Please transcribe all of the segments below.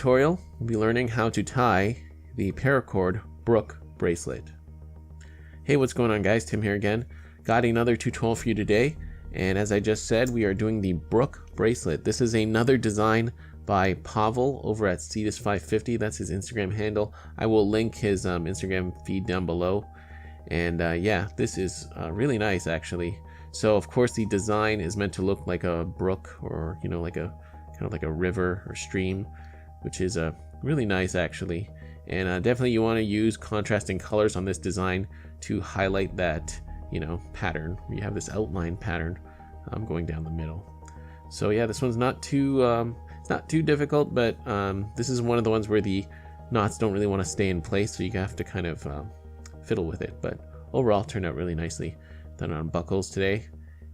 tutorial, we'll be learning how to tie the Paracord Brook Bracelet. Hey, what's going on guys? Tim here again. Got another tutorial for you today, and as I just said, we are doing the Brook Bracelet. This is another design by Pavel over at Cetus550. That's his Instagram handle. I will link his Instagram feed down below. And yeah, this is really nice actually. So of course the design is meant to look like a brook, or you know, like a kind of like a river or stream, which is really nice actually. And definitely you want to use contrasting colors on this design to highlight that, you know, pattern. You have this outline pattern going down the middle. So yeah, this one's not too it's not too difficult, but this is one of the ones where the knots don't really want to stay in place, so you have to kind of fiddle with it. But overall it turned out really nicely. Done on buckles today,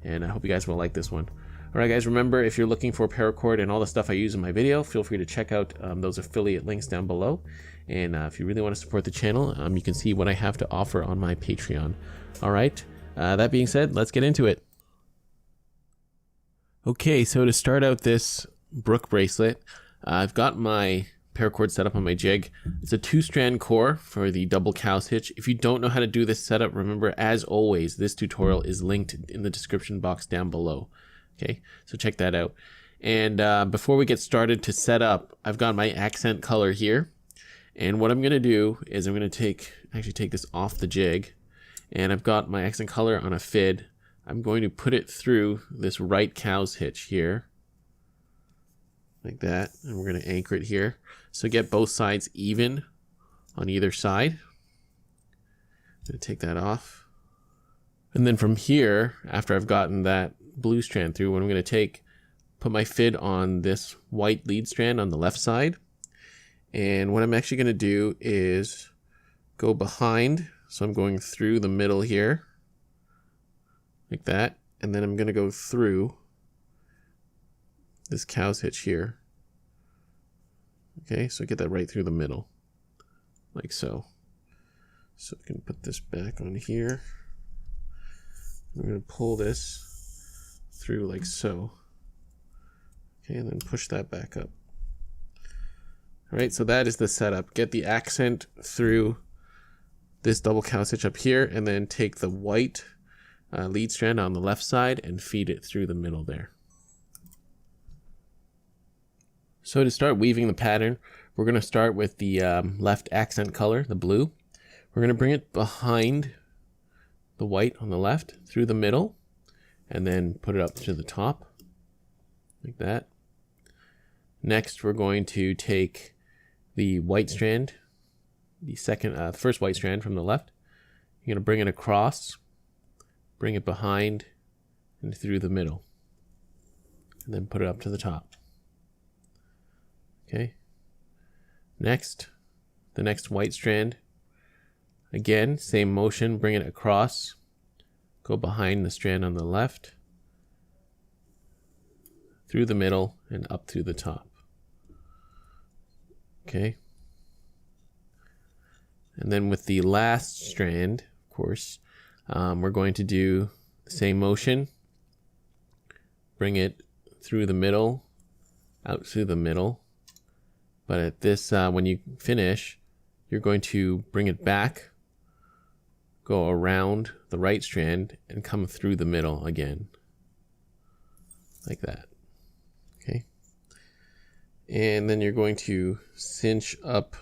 and I hope you guys will like this one. Alright guys, remember, if you're looking for paracord and all the stuff I use in my video, feel free to check out those affiliate links down below. And if you really want to support the channel, you can see what I have to offer on my Patreon. Alright, that being said, let's get into it. Okay, so to start out this Brook bracelet, I've got my paracord set up on my jig. It's a 2-strand core for the double cow's hitch. If you don't know how to do this setup, remember, as always, this tutorial is linked in the description box down below. Okay, so check that out. And before we get started to set up, I've got my accent color here. And what I'm going to do is I'm going to actually take this off the jig. And I've got my accent color on a fid. I'm going to put it through this right cow's hitch here. Like that. And we're going to anchor it here. So get both sides even on either side. I'm going to take that off. And then from here, after I've gotten that blue strand through, what I'm going to put my fid on this white lead strand on the left side. And what I'm actually going to do is go behind. So I'm going through the middle here, like that. And then I'm going to go through this cow's hitch here. Okay, so get that right through the middle, like so. So I can put this back on here. I'm going to pull this through like so. Okay, and then push that back up. All right, so that is the setup. Get the accent through this double cow hitch up here, and then take the white lead strand on the left side and feed it through the middle there. So to start weaving the pattern, we're going to start with the left accent color, the blue. We're going to bring it behind the white on the left, through the middle, and then put it up to the top, like that. Next, we're going to take the white strand, the first white strand from the left. You're going to bring it across, bring it behind, and through the middle, and then put it up to the top. Okay. Next, the next white strand. Again, same motion, bring it across, go behind the strand on the left, through the middle, and up through the top. Okay. And then with the last strand, of course, we're going to do the same motion, bring it through the middle, out through the middle. But at this, when you finish, you're going to bring it back, go around the right strand, and come through the middle again, like that. Okay. And then you're going to cinch up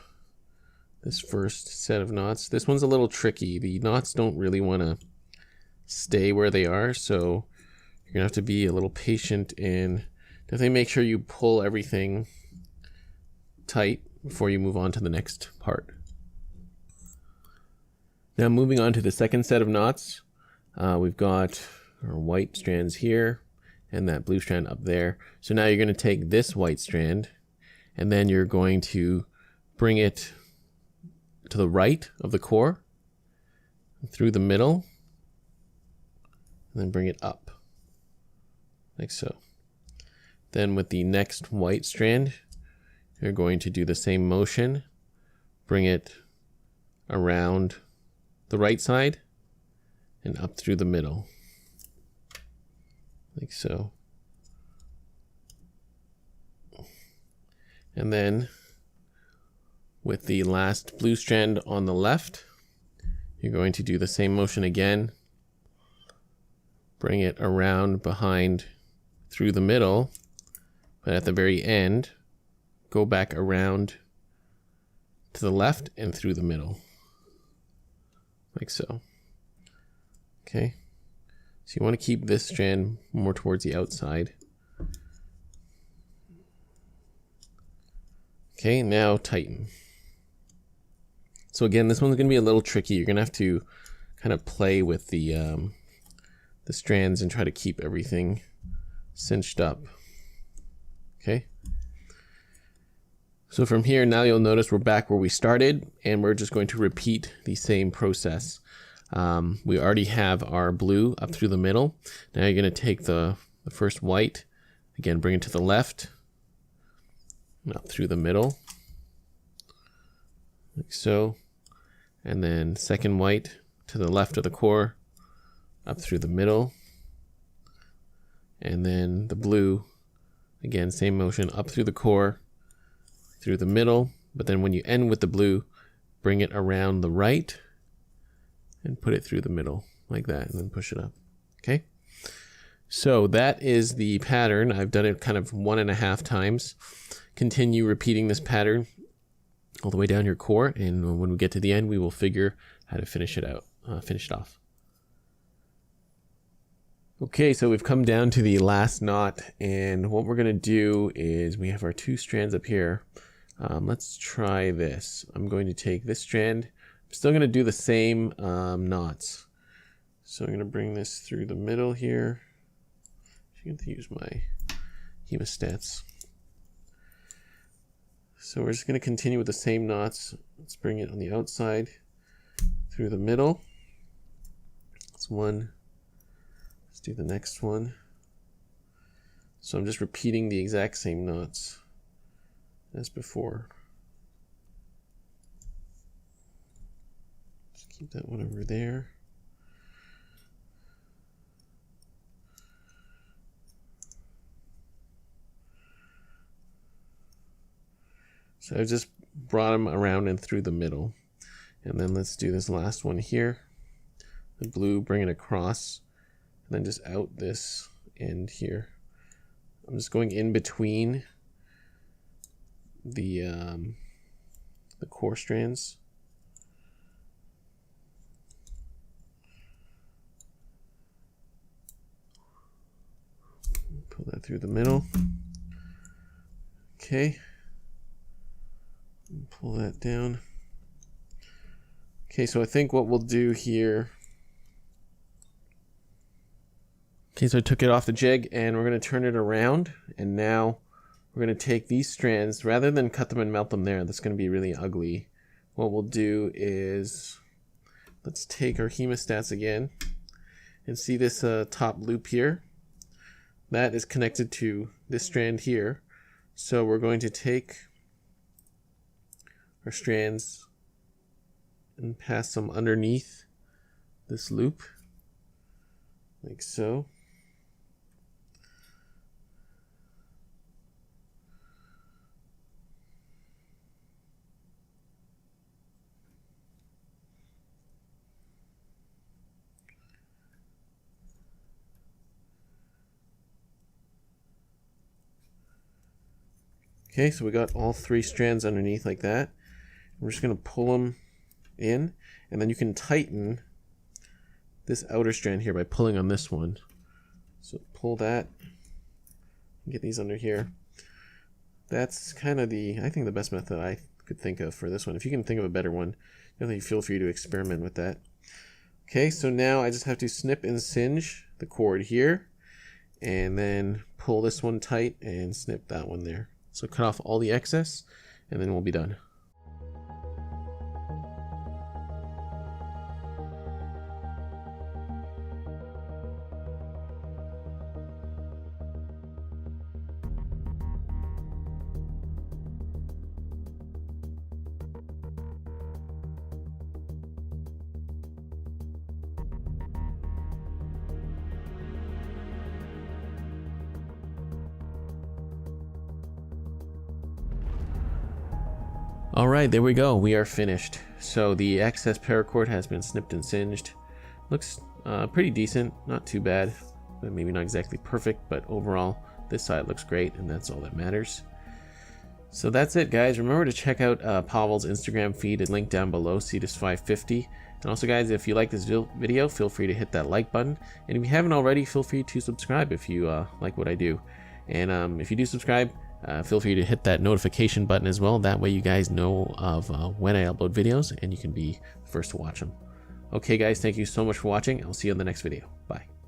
this first set of knots. This one's a little tricky. The knots don't really want to stay where they are, so you're gonna have to be a little patient and definitely make sure you pull everything tight before you move on to the next part. Now moving on to the second set of knots, we've got our white strands here and that blue strand up there. So now you're going to take this white strand and then you're going to bring it to the right of the core, through the middle, and then bring it up, like so. Then with the next white strand, you're going to do the same motion, bring it around the right side and up through the middle, like so. And then with the last blue strand on the left. You're going to do the same motion again. Bring it around behind through the middle, but at the very end, go back around to the left and through the middle, like so. Okay, so you want to keep this strand more towards the outside. Okay, now tighten. So again, this one's going to be a little tricky. You're going to have to kind of play with the strands and try to keep everything cinched up. Okay. So from here, now you'll notice we're back where we started, and we're just going to repeat the same process. We already have our blue up through the middle. Now you're going to take the first white, again, bring it to the left, up through the middle, like so. And then second white to the left of the core, up through the middle. And then the blue, again, same motion, up through the core, through the middle. But then when you end with the blue, bring it around the right and put it through the middle like that, and then push it up. Okay. So that is the pattern. I've done it kind of 1.5 times. Continue repeating this pattern all the way down your core, and when we get to the end, we will figure how to finish it off. Okay, so we've come down to the last knot, and what we're going to do is we have our 2 strands up here. Let's try this. I'm going to take this strand. I'm still going to do the same knots. So I'm going to bring this through the middle here. I'm going to use my hemostats. So we're just going to continue with the same knots. Let's bring it on the outside through the middle. That's one. Let's do the next one. So I'm just repeating the exact same knots as before. Just keep that one over there. So I just brought them around and through the middle. And then let's do this last one here. The blue, bring it across, and then just out this end here. I'm just going in between the core strands. Pull that through the middle. Okay. Pull that down. Okay, so I think what we'll do here. Okay, so I took it off the jig and we're going to turn it around, and now we're going to take these strands, rather than cut them and melt them there, that's going to be really ugly. What we'll do is, let's take our hemostats again and see this top loop here. That is connected to this strand here. So we're going to take our strands and pass them underneath this loop, like so. Okay, so we got all 3 strands underneath like that. We're just going to pull them in, and then you can tighten this outer strand here by pulling on this one. So pull that, get these under here. That's kind of I think the best method I could think of for this one. If you can think of a better one, definitely feel free to experiment with that. Okay, so now I just have to snip and singe the cord here, and then pull this one tight and snip that one there. So cut off all the excess, and then we'll be done. Alright, there we go. We are finished. So the excess paracord has been snipped and singed. Looks pretty decent, not too bad, but maybe not exactly perfect, but overall this side looks great, and that's all that matters. So that's it, guys. Remember to check out Pavel's Instagram feed and link down below, Cetus550. And also, guys, if you like this video, feel free to hit that like button. And if you haven't already, feel free to subscribe if you like what I do. And if you do subscribe, feel free to hit that notification button as well. That way you guys know of when I upload videos and you can be the first to watch them. Okay, guys, thank you so much for watching. I'll see you in the next video. Bye.